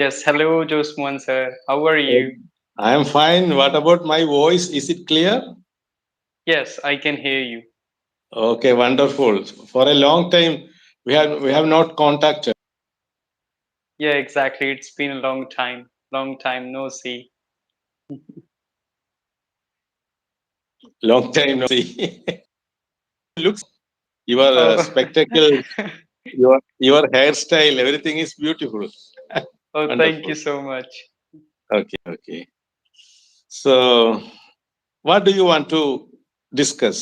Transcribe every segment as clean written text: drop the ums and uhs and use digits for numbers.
Yes, hello, Josmohan sir. How are Uh, you? I am fine. What about my voice? Is it clear? Yes, I can hear you. Okay, wonderful. For a long time, we have not contacted. Yeah, exactly. It's been a long time no see. Long time no see. Looks your Oh, spectacle, your hairstyle, everything is beautiful. oh, thank Wonderful. you so much. Okay, okay. So, what do you want to discuss?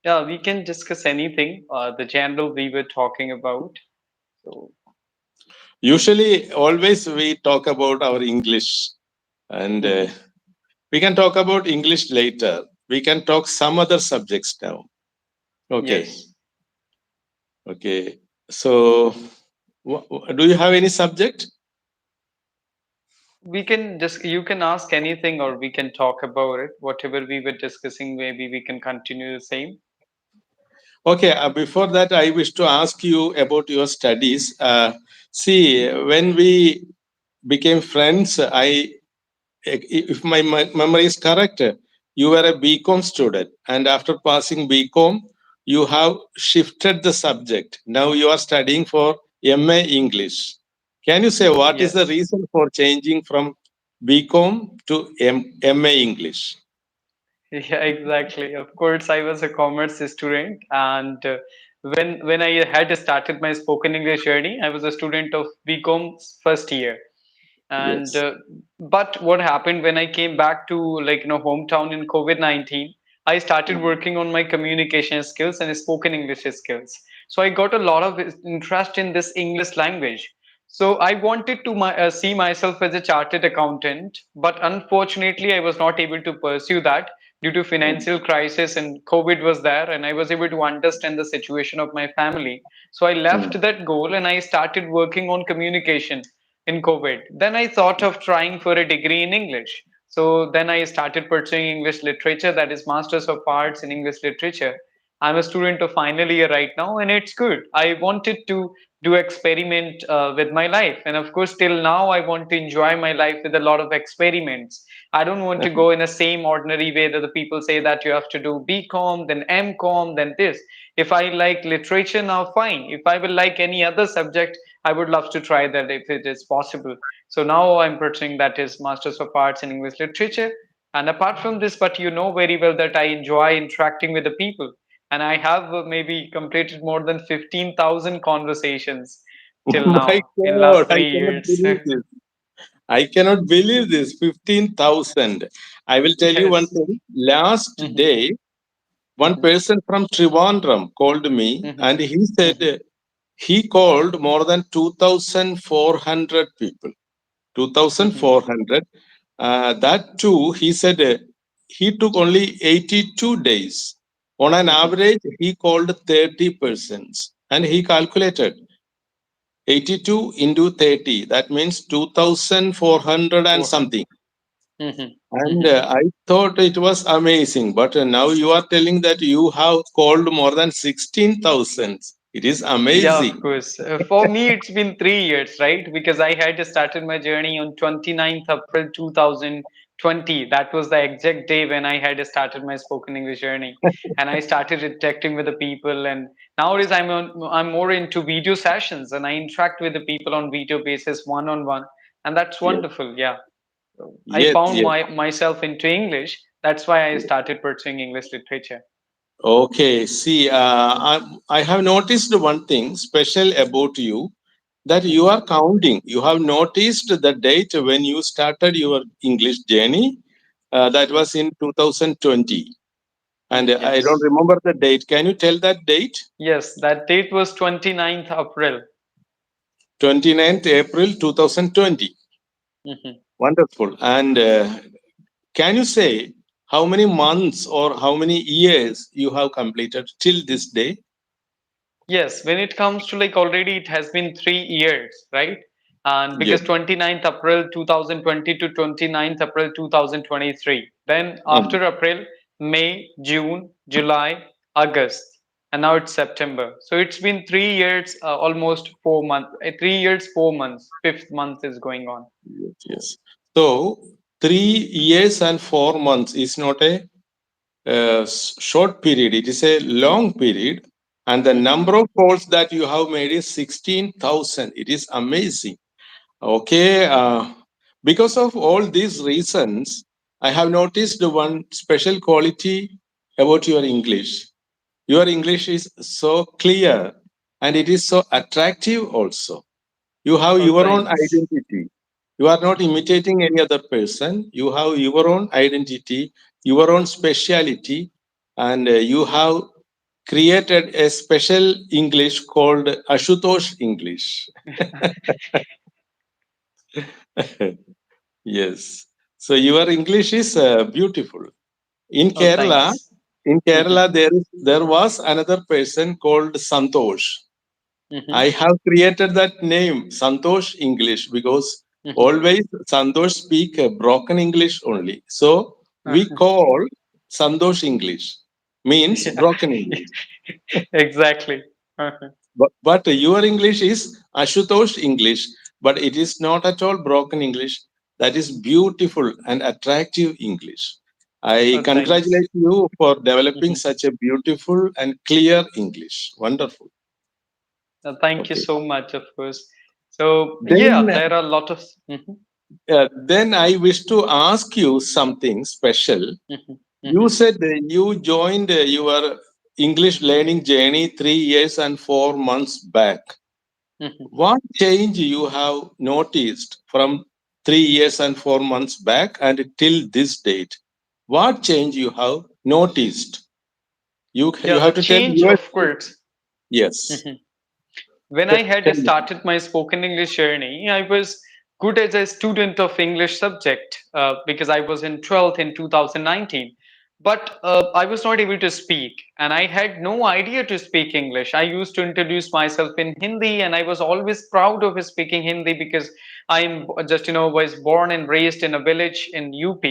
Yeah, we can discuss anything. The general we were talking about. So, Usually, always we talk about our English, and mhm. we can talk about English later. We can talk some other subjects now. Okay, Yes, okay. So, do you have any subject? we can just you can ask anything, or we can talk about it. Whatever we were discussing, maybe we can continue the same. Okay, before that, I wish to ask you about your studies. See, when we became friends, if my memory is correct, you were a BCom student, and after passing BCom, you have shifted the subject. Now you are studying for MA English. Can you say what is the Yes. reason for changing from BCom to MA English? Yeah, exactly. Of course, I was a commerce student, and when I had started my spoken English journey, I was a student of BCom's first year. And Yes. but what happened when I came back to hometown in COVID-19? I started Mhm. working on my communication skills and spoken English skills. So I got a lot of interest in this English language. So I wanted to see myself as a chartered accountant, but unfortunately, I was not able to pursue that due to financial crisis, and COVID was there, and I was able to understand the situation of my family. So I left Mhm. that goal and I started working on communication in COVID. Then I thought of trying for a degree in English. So then I started pursuing English literature, that is Masters of Arts in English Literature. I'm a student of final year right now, and it's good. I wanted to do experiment with my life, and of course, till now, I want to enjoy my life with a lot of experiments. I don't want to go in the same ordinary way that the people say that you have to do BCom, then MCom, then this. If I like literature now, fine. If I will like any other subject, I would love to try that if it is possible. So now I'm pursuing that is Masters of Arts in English Literature. And apart from this, but you know very well that I enjoy interacting with the people. And I have maybe completed more than 15,000 conversations till Oh my now in God, last I three cannot years. believe this. I cannot believe this. 15,000. I will tell you one Yes. thing. Last Hmm. day, one Hmm. person from Trivandrum called me Hmm. and he said Hmm. he called more than 2,400 people. Hmm. 2,400. That too, he said he took only 82 days. On an Hmm. average, he called 30 persons and he calculated 82 into 30. That means 2,400 and something. Hmm. And Hmm. I thought it was amazing. But now you are telling that you have called more than 16,000. It is Yeah, of amazing. course. For me, it's been 3 years, right? Because I had started my journey on 29th April 2020. That was the exact day when I had started my spoken English journey. And I started interacting with the people. And nowadays, I'm more into video sessions, and I interact with the people on video basis, one on one. And that's Yes, wonderful. Yeah. So I yes, found yes. myself into English. That's why I started pursuing English literature. Okay, see, I have noticed one thing special about you that you Mhm. are counting. You have noticed the date when you started your English journey. That Mhm. was in 2020. And I don't Yes. remember the date. Can you tell that date? Yes, that date was 29th April. 29th April 2020. Mhm. Wonderful. And can you say how many months or how many years you have completed till this day? Yes, when it comes to like already it has been 3 years, right? And Yes. because 29th April 2020 to 29th April 2023. Then Mm. after April, May, June, July, August. and now it's September. So it's been 3 years, almost 4 months. 3 years, 4 months. Fifth month is going on. Yes, yes. So 3 years and 4 months is not a short period. It is a long period, and the Mhm. number of calls that you have made is 16,000. It is amazing. Okay, because of all these reasons, I have noticed one special quality about your English. Your English is so clear and it is so attractive also. You have Oh, your own thanks. identity. You are not imitating any other person. You have your own identity, your own speciality, and you have created a special English called Ashutosh English. Yes. So your English is beautiful. In Oh, Kerala, thanks. in Mhm. Kerala, there was another person called Santosh. Mhm. I have created that name Santosh English because Mhm. always Santosh speak broken English only. So we Uh-huh. call Santosh English means Yeah, broken English. exactly. Uh-huh. But your English is Ashutosh English, but it is not at all broken English. That is beautiful and attractive English. I Oh, thanks. congratulate you for developing Mhm. such a beautiful and clear English. Wonderful. Thank you Okay. so much, of course. So, Then, yeah, there are a lot of. Mhm. then I wish to ask you something special. Mhm. You Mhm. said you joined your English learning journey 3 years and 4 months back. Mhm. What change you have noticed from 3 years and 4 months back and till this date? What change you have noticed? You Yeah, the have to tell change, your of course. yes. Mhm. When I Te- had Tell me. started my spoken English journey, I was good as a student of English subject because I was in 12th in 2019. But I was not able to speak, and I had no idea to speak English. I used to introduce myself in Hindi, and I was always proud of speaking Hindi because I am just was born and raised in a village in UP.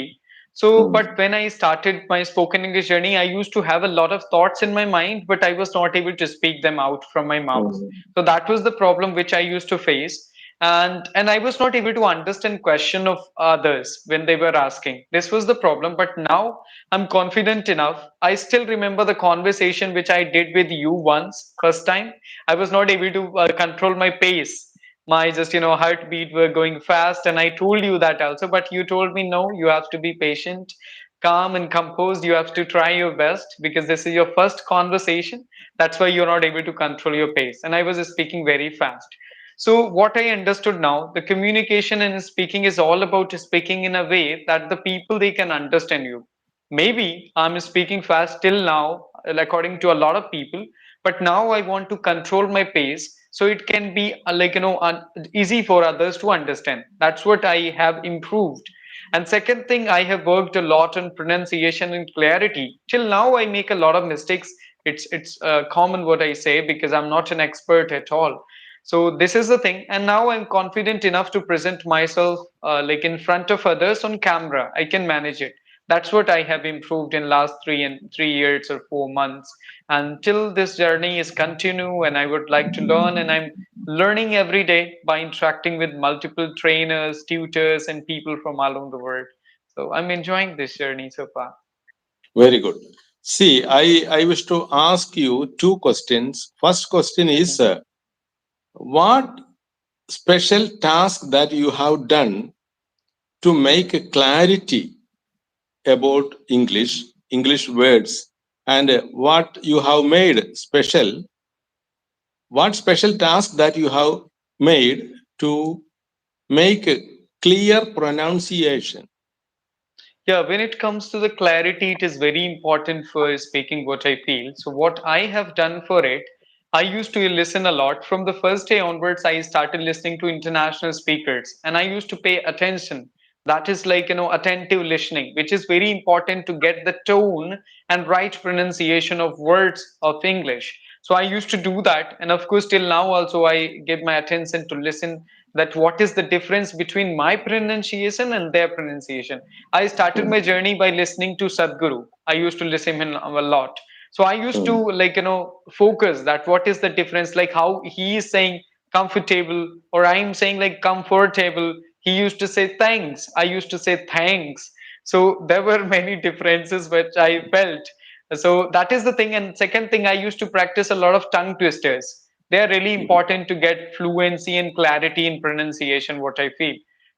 So, Mm, but when I started my spoken English journey, I used to have a lot of thoughts in my mind, but I was not able to speak them out from my mouth. mm, So that was the problem which I used to face. And I was not able to understand question of others when they were asking. This was the problem. But now I'm confident enough. I still remember the conversation which I did with you once, first time. I was not able to control my pace. My just heartbeat were going fast, and I told you that also. But you told me no, you have to be patient, calm, and composed. You have to try your best because this is your first conversation. That's why you're not able to control your pace. And I was speaking very fast. So what I understood now, the communication and speaking is all about speaking in a way that the people they can understand you. Maybe I'm speaking fast till now, according to a lot of people, but now I want to control my pace so it can be easy for others to understand. That's what I have improved. And second thing, I have worked a lot on pronunciation and clarity. Till now, I make a lot of mistakes. It's common what I say because I'm not an expert at all. So this is the thing, and now I'm confident enough to present myself like in front of others on camera. I can manage it. That's what I have improved in last 3 years or 4 months. Until this journey is continue, and I would like to learn, and I'm learning every day by interacting with multiple trainers, tutors, and people from all over the world. So I'm enjoying this journey so far. very good. See, I wish to ask you two questions. First question is Mhm. what special task that you have done to make a clarity about English words, and what you have made special, what special task that you have made to make a clear pronunciation. Yeah, when it comes to the clarity, it is very important for speaking what I feel. So, what I have done for it, I used to listen a lot. From the first day onwards, I started listening to international speakers and I used to pay attention. That is like, attentive listening, which is very important to get the tone and right pronunciation of words of English. So, I used to do that. And of course, till now, also, I give my attention to listen that what is the difference between my pronunciation and their pronunciation. I started my journey by listening to Sadhguru. I used to listen him a lot. So I used to, like, focus that what is the difference, like how he is saying comfortable or I'm saying like comfortable. He used to say thanks, I used to say thanks. So there were many differences which I felt. So that is the thing. And second thing, I used to practice a lot of tongue twisters. They are really important to get fluency and clarity in pronunciation, what I feel.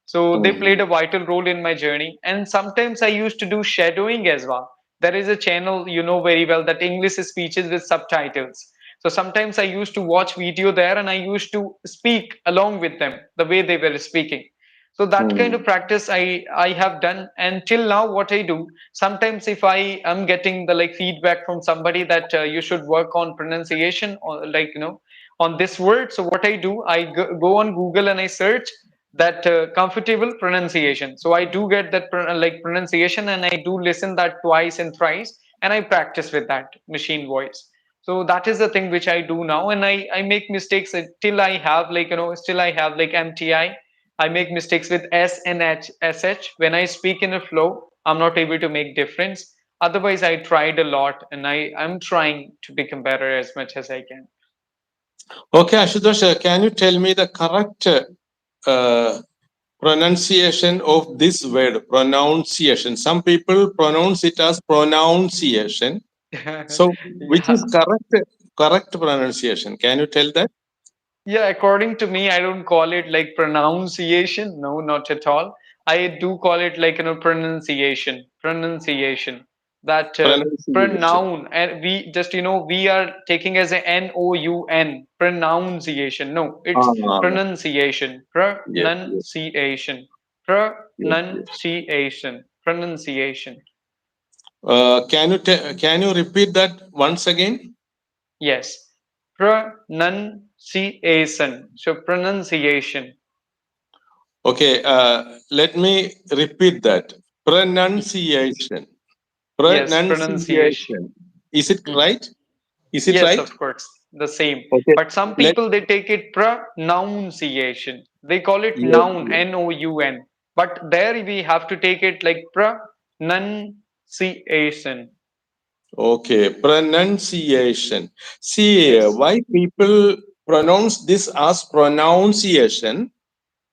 So they played a vital role in my journey. And sometimes I used to do shadowing as well. There is a channel, you know very well, that English speeches with subtitles. So sometimes I used to watch video there and I used to speak along with them the way they were speaking. So that kind of practice I have done. And till now what I do, sometimes if I am getting the like feedback from somebody that you should work on pronunciation or like on this word, so what I do, I go on Google and I search that comfortable pronunciation. So I do get that like pronunciation and I do listen that twice and thrice and I practice with that machine voice. So that is the thing which I do now. And I make mistakes till I have like still I have like MTI. I make mistakes with S and SH. When I speak in a flow, I'm not able to make difference. Otherwise, I tried a lot and I'm trying to become better as much as I can. Okay, Ashutosh, can you tell me the correct pronunciation of this word, pronunciation? Some people pronounce it as pronunciation. So, which is Yeah. correct pronunciation? Can you tell that? Yeah, according to me, I don't call it like pronunciation. No, not at all. I do call it like pronunciation. Pronunciation. That Pronunciation. pronoun, and we just we are taking as a noun pronunciation. No, it's Ah, pronunciation. yes, yes, Pronunciation. yes, yes. Pronunciation. Pronunciation. Can you repeat that once again? Yes. Pronunciation. So pronunciation. Okay, let me repeat that. Pronunciation. Yes, pronunciation. Pronunciation. Is it Mhm. right? Is it Yes, right? of course, the same. Okay. But some Let people they take it pronunciation. They call it yes, noun, yes. noun. But there we have to take it like pronunciation. Okay, pronunciation. See, Yes. why people pronounce this as pronunciation?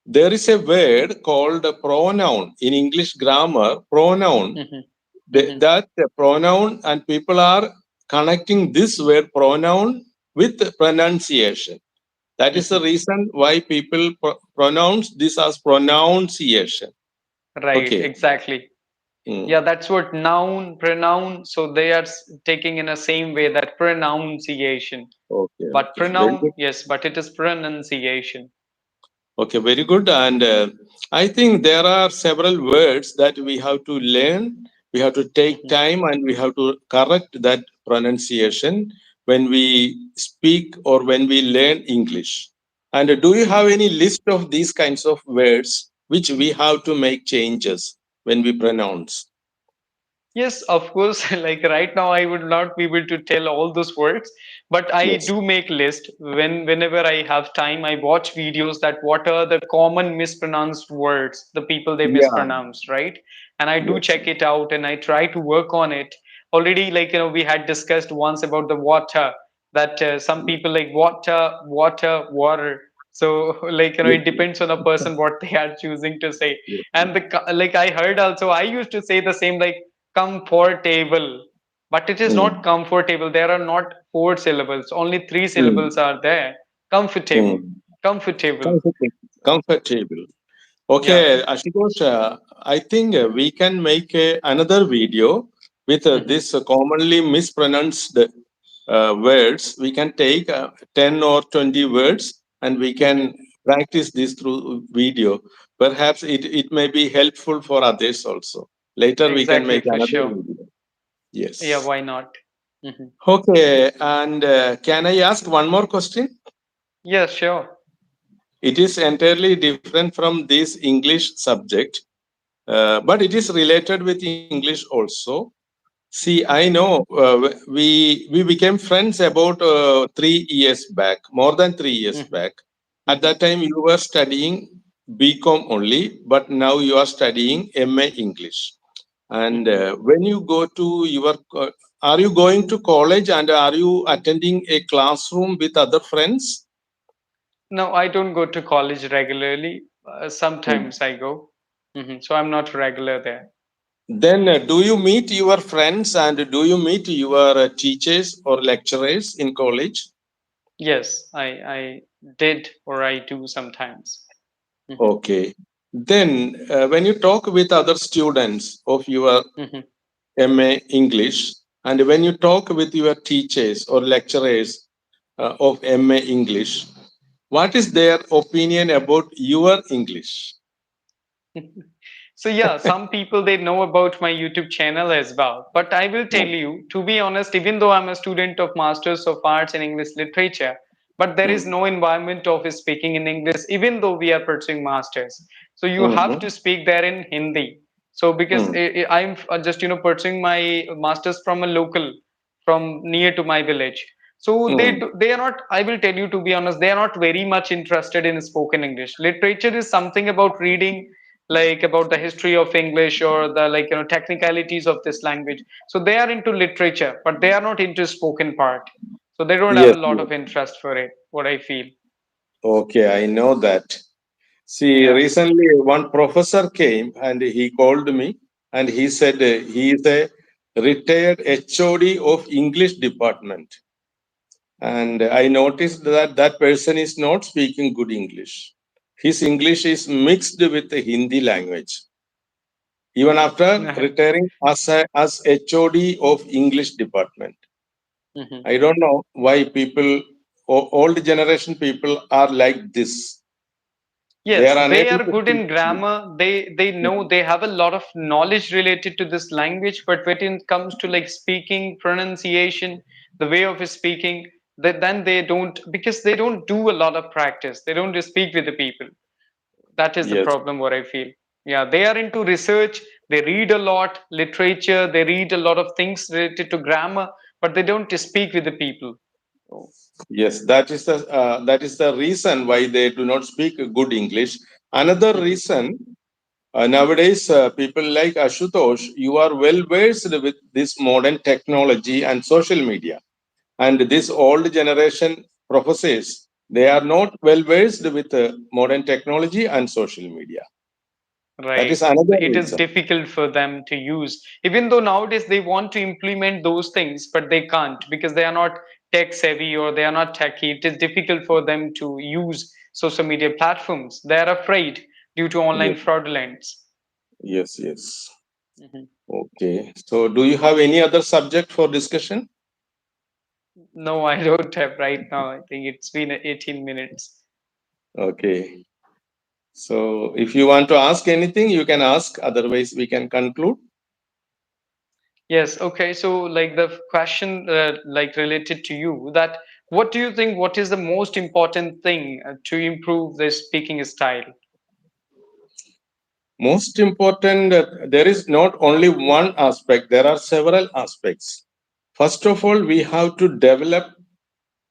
There is a word called a pronoun in English grammar. Pronoun. Hmm. Hmm. That pronoun, and people are connecting this word pronoun with pronunciation. That is the Hmm. reason why people pronounce this as pronunciation. Right, Okay. exactly. Yeah, Mm. that's what noun, pronoun. So they are taking in the same way that pronunciation. Okay. But Okay. Very pronoun, good. yes, but it is pronunciation. Okay. Very good. And I think there are several words that we have to learn. We have to take Mhm. time and we have to correct that pronunciation when we speak or when we learn English. And do you have any list of these kinds of words which we have to make changes when we pronounce? Yes, of course. Like right now, I would not be able to tell all those words, but I Yes. do make list whenever I have time. I watch videos that what are the common mispronounced words, the people they Yeah. mispronounce, right? And I do Yes. check it out and I try to work on it. Already, like we had discussed once about the water, that some people like water, water, water. So like Yes. it depends on the person what they are choosing to say. Yes. And like I heard also, I used to say the same like comfortable, but it is not Mm. comfortable. There are not four syllables, only three Mm. syllables are there. Comfortable. Mm. Comfortable. Comfortable. Comfortable. Yeah. Okay, Ashutosh, I think we can make another video with Mhm. this commonly mispronounced words. We can take 10 or 20 words and we Mhm. can practice this through video. Perhaps it may be helpful for others also. Later, we can Exactly, make for another sure. video. Yeah, Yes. why not? Mhm. Okay, and can I ask one more question? Yeah, sure. It is entirely different from this English subject, but it is related with English also. See, I know we became friends about 3 years back, more than 3 years Mhm. back. At Mhm. that time, you were studying BCom only, but now you are studying MA English. And Mhm. when you go to your are you going to college and are you attending a classroom with other friends? No, I don't go to college regularly. Hmm. Sometimes I go. So I'm not regular there. Then, do you meet your friends and do you meet your teachers or lecturers in college? Yes, I did or I do sometimes. hmm Okay. Then, when you talk with other students of your hmm MA English, and when you talk with your teachers or lecturers of MA English, what is their opinion about your English? So yeah, some people they know about my YouTube channel as well. But I will tell Hmm. you, to be honest, even though I'm a student of Masters of Arts in English Literature, but there is Hmm. no environment of speaking in English, even though we are pursuing masters. So you have Hmm. to speak there in Hindi. So because Hmm. I'm just pursuing my masters from a local, from near to my village. So Hmm. they are not. I will tell you to be honest, they are not very much interested in spoken English. Literature is something about reading, like about the history of English or the technicalities of this language. So they are into literature, but they are not into spoken part. So they don't have Yes, a lot yes. of interest for it. What I feel. Okay, I know that. See, Yeah. recently one professor came and he called me and he said he is a retired HOD of English department. And I noticed that that person is not speaking good English. His English is mixed with the Hindi language. Even after retiring as HOD of English department. Mhm. I don't know why people, old generation people are like this. They Yes, are they unable are to good speak in English. grammar. They know they have a lot of knowledge related to this language, but when it comes to like speaking, pronunciation, the way of speaking, then they don't, because they don't do a lot of practice. They don't speak with the people. That is the Yes, problem what I feel. Yeah, they are into research, they read a lot literature, they read a lot of things related to grammar, but they don't speak with the people. So, yes, that is the reason why they do not speak good English. Another mhm, reason nowadays, people like Ashutosh, you are well versed with this modern technology and social media, and this old generation professors they are not well versed with modern technology and social media. That is right, another it is reason. difficult for them to use, even though nowadays they want to implement those things, but they can't because they are not tech savvy or they are not techy. It is difficult for them to use social media platforms. They are afraid due to online Yes, fraudulence. yes, yes. Mhm. Okay. So, do you have any other subject for discussion? No, I don't have right now. I think it's been 18 minutes. Okay. So, if you want to ask anything, you can ask. Otherwise, we can conclude. Yes, okay. So, like the question, like related to you, that what do you think? What is the most important thing to improve the speaking style? Most important, there is not only one aspect, there are several aspects. First of all, we have to develop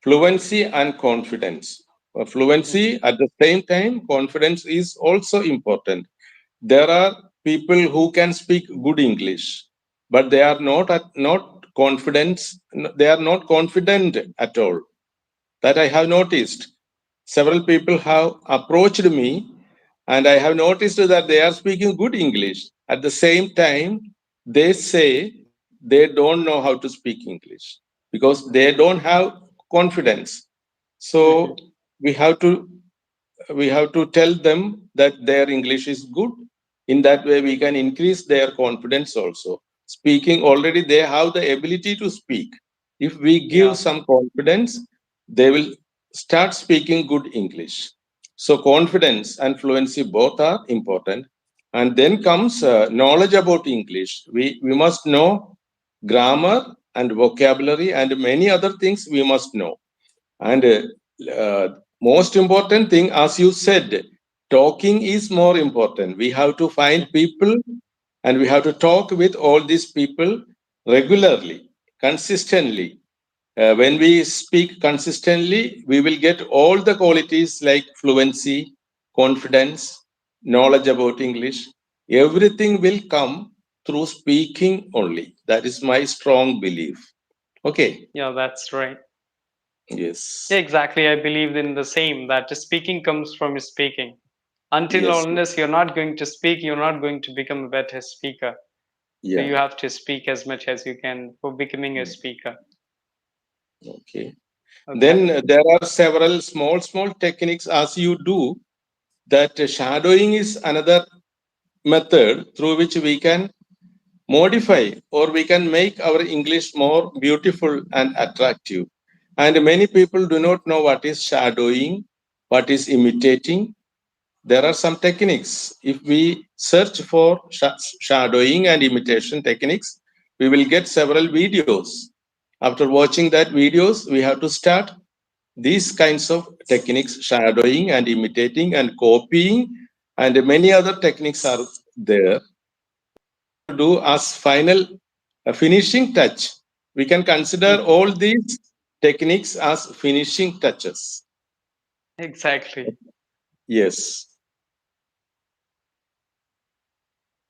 fluency and confidence. Fluency Mhm, at the same time, confidence is also important. There are people who can speak good English, but they are not confident. They are not confident at all. That I have noticed. Several people have approached me, and I have noticed that they are speaking good English. At the same time, they say they don't know how to speak English because they don't have confidence. So mhm, we have to we have to tell them that their English is good. In that way, we can increase their confidence also. Speaking already, they have the ability to speak. If we give yeah. some confidence, they will start speaking good English. So confidence and fluency both are important. And then comes knowledge about English. We must know grammar and vocabulary and many other things we must know. And most important thing, as you said, talking is more important. We have to find Mhm, people and we have to talk with all these people regularly, consistently. When we speak consistently, we will get all the qualities like fluency, confidence, knowledge about English. Everything will come through speaking only. That is my strong belief. Okay. Yeah, that's right. Yeah, Yes. exactly. I believe in the same that speaking comes from speaking. Until or Yes. unless you're not going to speak, you're not going to become a better speaker. So Yeah. you have to speak as much as you can for becoming a speaker. Okay. Okay. Then there are several small techniques as you do. That shadowing is another method through which we can modify or we can make our English more beautiful and attractive. And many people do not know what is shadowing, what is imitating. There are some techniques. If we search for shadowing and imitation techniques, we will get several videos. After watching that videos, we have to start these kinds of techniques, shadowing and imitating and copying, and many other techniques are there to do as final finishing touch. We can consider Mhm. all these techniques as finishing touches. Exactly. Yes.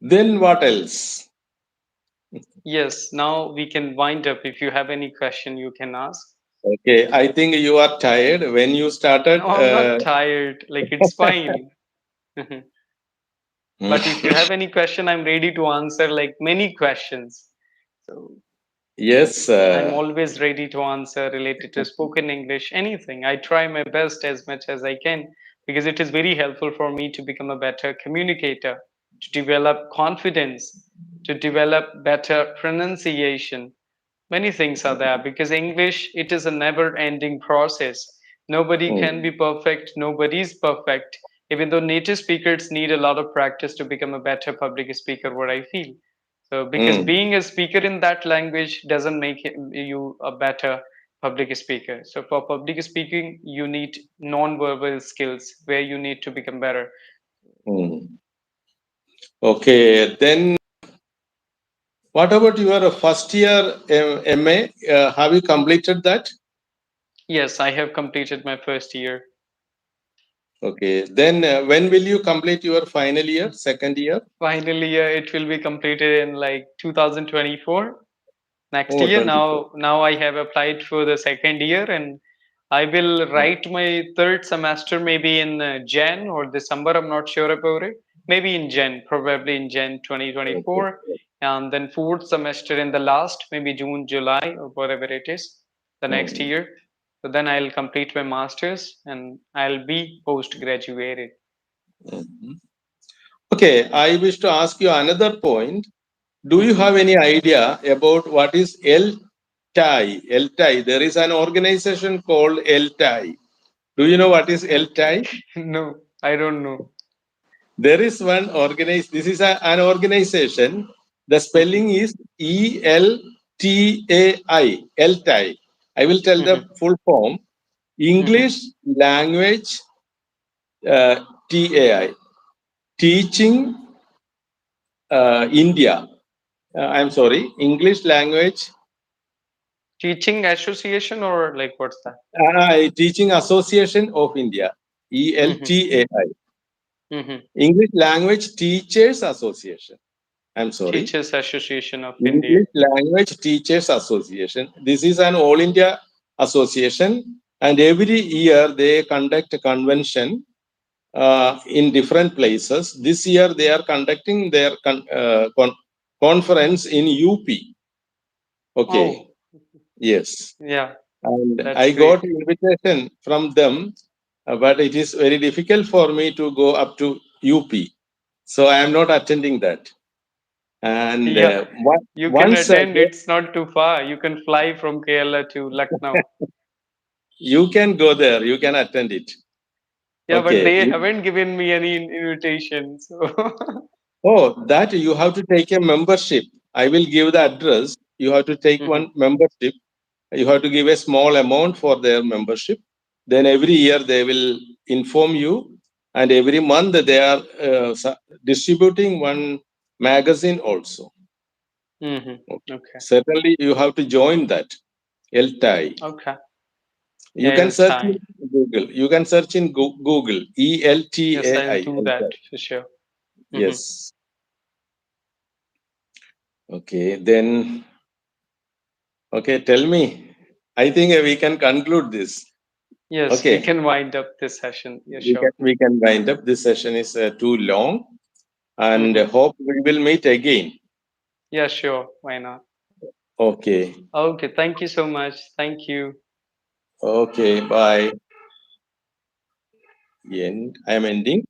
Then what else? Yes. Now we can wind up. If you have any question, you can ask. Okay, I think you are tired. When you No, started, I'm not tired. Like it's fine. But if you have any question, I'm ready to answer like many questions. So yes, I'm always ready to answer related to spoken English, anything. I try my best as much as I can because it is very helpful for me to become a better communicator, to develop confidence, to develop better pronunciation. Many things are there because English, it is a never ending process. Nobody can be mm, perfect, nobody is perfect. Even though native speakers need a lot of practice to become a better public speaker, what I feel. So, because mm, being a speaker in that language doesn't make you a better public speaker. So, for public speaking, you need non-verbal skills where you need to become better. mm. Okay, then what about your first year MA? Have you completed that? Yes, I have completed my first year. Okay, then when will you complete your final year, second year? Finally, it will be completed in like 2024 next Oh, year. 24. Now I have applied for the second year, and I will write my third semester maybe in Jan or December. I'm not sure about it. Maybe in Jan, probably in Jan Okay. 2024, and then fourth semester in the last, maybe June, July, or whatever it is, the next Mm, year. So then I'll complete my masters and I'll be post graduated. mhm. Okay, I wish to ask you another point. Do you Hmm. have any idea about what is LTI? LTI. There is an organization called LTI. Do you know what is LTI? No, I don't know. There is one organize. This is an organization. The Hmm. spelling is ELTAI. LTAI. I will tell the Hmm. full form. Hmm. English Language TAI. Teaching India. I'm sorry. English Language Teaching association or like what's that? Teaching Association of India. Hmm. ELTAI. Hmm. English Language Teachers Association. I'm sorry. Teachers Association of India. English Language Teachers Association. This is an all India association, and every year they conduct a convention in different places. This year they are conducting their conference in UP. Okay, Oh, yes, yeah, and that's I great. got invitation from them, but it is very difficult for me to go up to UP, so I am not attending that. And Yeah, you can once attend. It's not too far. You can fly from Kerala to Lucknow. you can go there, you can attend it. Yeah, but Okay. they haven't given me any invitation. So, Oh, that you have to take a membership. I will give the oh, address. You have to take mhm. one membership. You have to give a small amount for their membership. Then every year they will inform you, and every month they are distributing one magazine also. Mhm. Okay. Okay, Certainly, you have to join that. LTI. okay. You Yeah, can it'll search in time. Google. You can search in Google. Yes, I'll ELTAI. do that for sure. Hmm. Yes. Okay, then, okay, tell me. I think we can conclude this. Yes, we Okay, can wind up this session. Yeah, sure. we can wind up. This session is too long, and Mm-hmm. hope we will meet again. Yeah, sure. Why not? Okay, Okay, thank you so much. Thank you. okay, bye. End. I am ending.